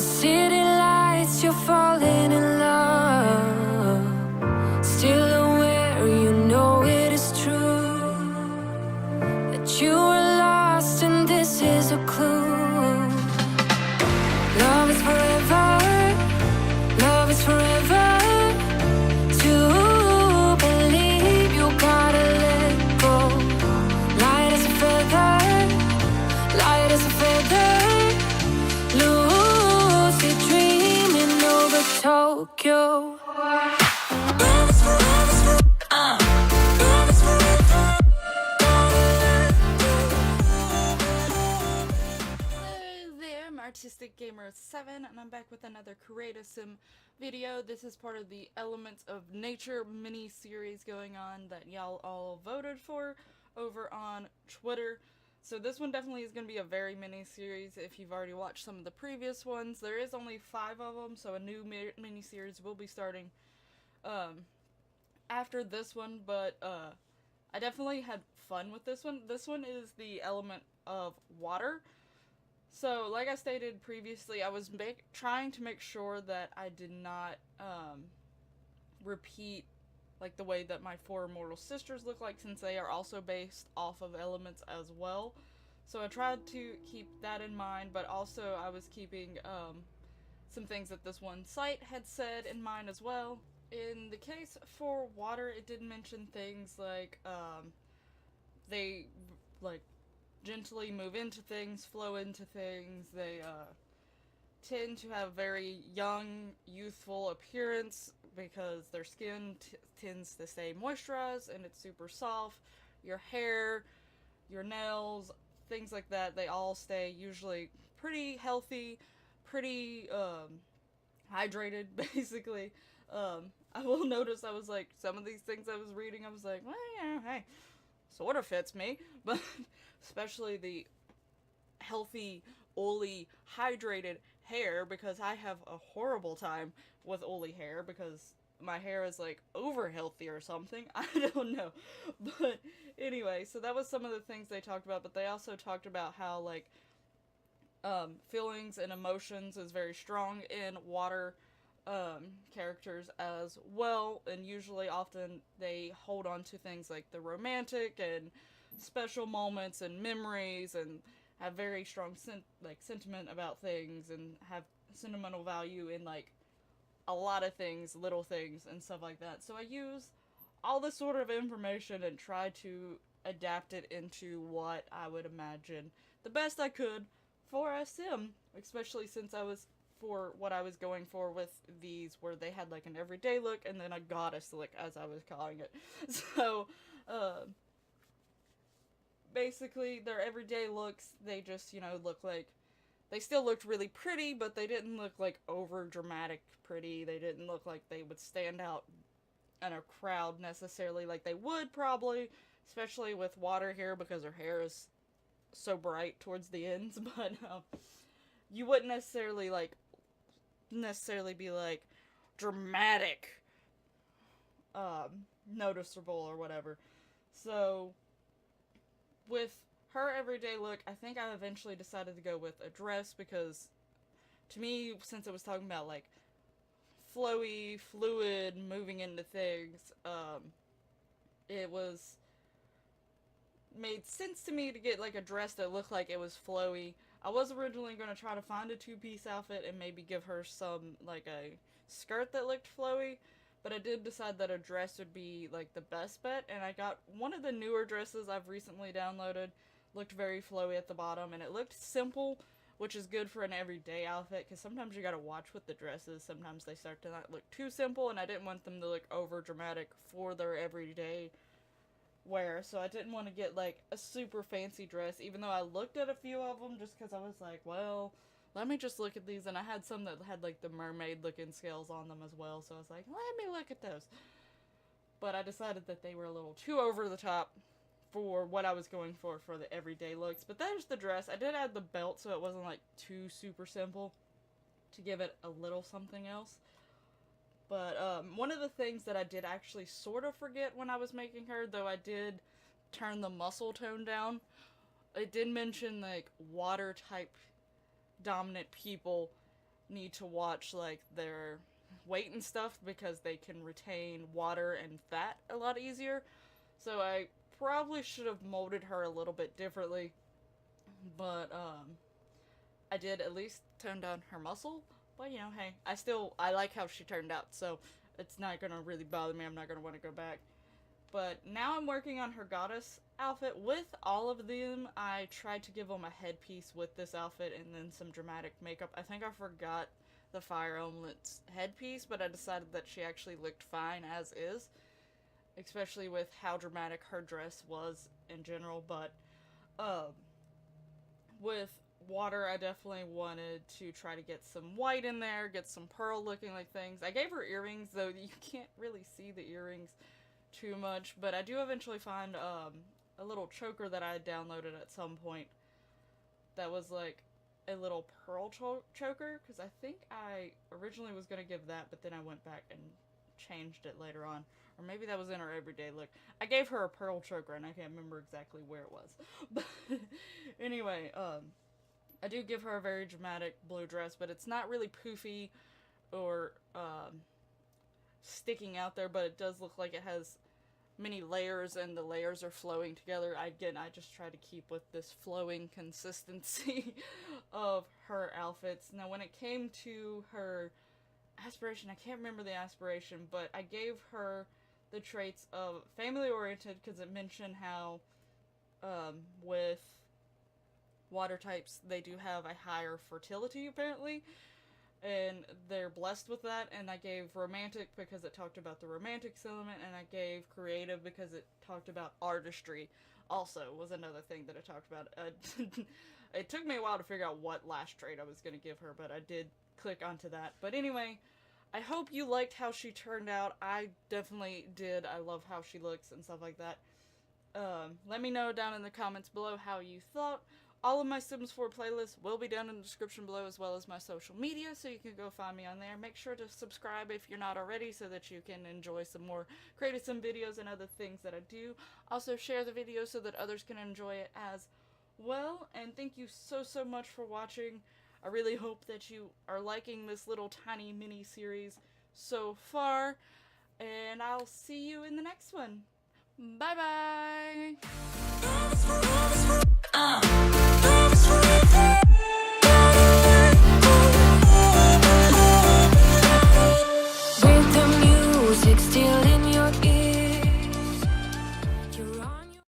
city lights, you're falling in love. Still aware, you know it is true that you were lost and this is a clue. Love is forever, love is forever. To believe you gotta let go. Light as a feather, light as a feather. Lucid dreaming over Tokyo. Love is forever, love is forever. Hello there, I'm Artistic Gamer 7, and I'm back with another Creative Sim video. This is part of the Elements of Nature mini-series going on that y'all all voted for over on Twitter. So this one definitely is going to be a very mini-series if you've already watched some of the previous ones. There is only 5 of them, so a new mini-series will be starting after this one, but I definitely had fun with this one. This one is the element of water. So, like I stated previously, I was trying to make sure that I did not repeat like the way that my 4 Immortal Sisters look like, since they are also based off of elements as well. So I tried to keep that in mind, but also I was keeping some things that this one site had said in mind as well. In the case for water, it did mention things like they like gently move into things, flow into things. They tend to have very young, youthful appearance because their skin tends to stay moisturized and it's super soft. Your hair, your nails, things like that, they all stay usually pretty healthy, pretty hydrated, basically. I will notice I was like, some of these things I was reading, I was like, well, yeah, hey, sort of fits me, but especially the healthy, oily, hydrated hair, because I have a horrible time with oily hair because my hair is like over healthy or something. I don't know. But anyway, so that was some of the things they talked about, but they also talked about how like feelings and emotions is very strong in water characters as well, and usually often they hold on to things like the romantic and special moments and memories, and have very strong sentiment about things, and have sentimental value in like a lot of things, little things and stuff like that. So I use all this sort of information and try to adapt it into what I would imagine the best I could for a sim, especially since I was for what I was going for with these, where they had like an everyday look and then a goddess look, as I was calling it. So basically their everyday looks, they just, you know, look like, they still looked really pretty, but they didn't look like over dramatic pretty. They didn't look like they would stand out in a crowd necessarily like they would probably, especially with water hair, because her hair is so bright towards the ends. But you wouldn't necessarily be like dramatic, noticeable or whatever. So with her everyday look, I think I eventually decided to go with a dress, because to me, since it was talking about like flowy, fluid, moving into things, it was made sense to me to get like a dress that looked like it was flowy. I was originally going to try to find a 2-piece outfit and maybe give her some like a skirt that looked flowy, but I did decide that a dress would be like the best bet, and I got one of the newer dresses I've recently downloaded. Looked very flowy at the bottom, and it looked simple, which is good for an everyday outfit, because sometimes you gotta watch with the dresses. Sometimes they start to not look too simple, and I didn't want them to look over dramatic for their everyday wear, so I didn't want to get like a super fancy dress, even though I looked at a few of them just because I was like, well, let me just look at these, and I had some that had like the mermaid looking scales on them as well, so I was like, let me look at those. But I decided that they were a little too over the top for what I was going for the everyday looks. But there's the dress. I did add the belt so it wasn't like too super simple, to give it a little something else. But one of the things that I did actually sort of forget when I was making her, though I did turn the muscle tone down, it did mention like water type dominant people need to watch like their weight and stuff because they can retain water and fat a lot easier. So I probably should have molded her a little bit differently, but I did at least tone down her muscle. But you know, hey, I like how she turned out, so it's not gonna really bother me. I'm not gonna want to go back. But now I'm working on her goddess outfit. With all of them, I tried to give them a headpiece with this outfit and then some dramatic makeup. I think I forgot the Fire Omelet's headpiece, but I decided that she actually looked fine as is, especially with how dramatic her dress was in general. But with water, I definitely wanted to try to get some white in there, get some pearl looking like things. I gave her earrings, though you can't really see the earrings too much, but I do eventually find a little choker that I had downloaded at some point that was like a little pearl choker, because I think I originally was going to give that, but then I went back and changed it later on. Or maybe that was in her everyday look. I gave her a pearl choker, and I can't remember exactly where it was. But anyway, I do give her a very dramatic blue dress, but it's not really poofy or sticking out there, but it does look like it has many layers, and the layers are flowing together. I just try to keep with this flowing consistency of her outfits. Now, when it came to her aspiration, I can't remember the aspiration, but I gave her the traits of family-oriented, because it mentioned how with water types, they do have a higher fertility, apparently, and they're blessed with that. And I gave romantic because it talked about the romantic element, and I gave creative because it talked about artistry also was another thing that I talked about. It took me a while to figure out what last trait I was going to give her, but I did click onto that. But anyway, I hope you liked how she turned out. I definitely did. I love how she looks and stuff like that. Let me know down in the comments below how you thought. All of my Sims 4 playlists will be down in the description below, as well as my social media, so you can go find me on there. Make sure to subscribe if you're not already, so that you can enjoy some more Creative Sim videos and other things that I do. Also, share the video so that others can enjoy it as well. And thank you so much for watching. I really hope that you are liking this little tiny mini series so far, and I'll see you in the next one. Bye bye!